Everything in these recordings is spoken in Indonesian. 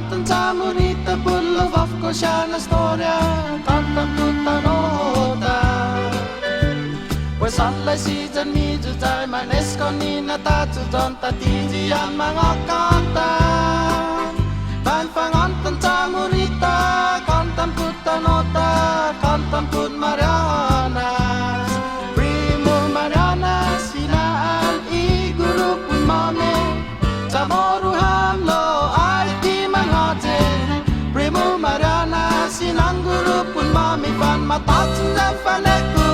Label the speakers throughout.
Speaker 1: tanta morita pulla vafko shana storia tanta tutta nota pues alla si jan mi ju tai manes koni na ta tu don ta ti ji an mga kanta ban pangan tanta morita kantam tutta nota kantam put mariana primo mariana sinaan I guru pun mame Samoru hamlo alti manghate Primo mariana sinang guru pun mami fan matatun dan faneku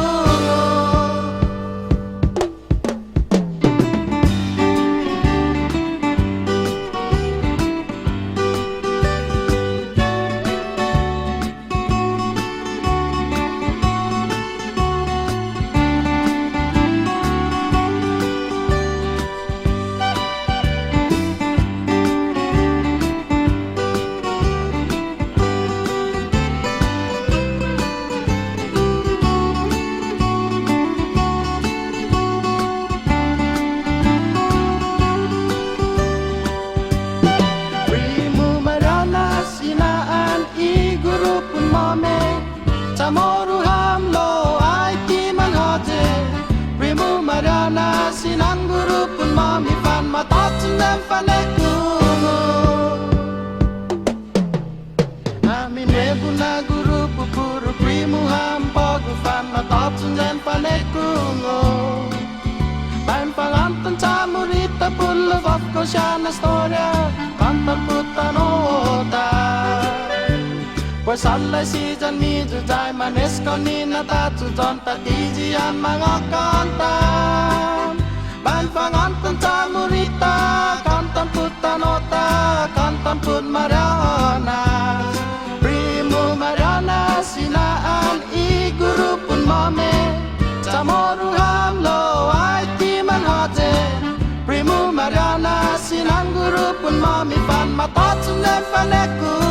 Speaker 1: Samoru hamlo ai ti manhate Primo mariana sinang guru pun mami fan matatun dan faneku Amin nebuna guru pupuru primo hampo gufan matatun dan faneku Bain pangantan samurita pulla vafko shana storia kantar putanota Pues alla si jan mi ju jai manes koni na ta tu don ta ti ji an mga kanta ban pangan tanta morita kantam putanota kantam put mariana primo mariana sinaan I guru pun mame Samoru hamlo ai ti manhate primo mariana sinang guru pun mami fan matatun dan faneku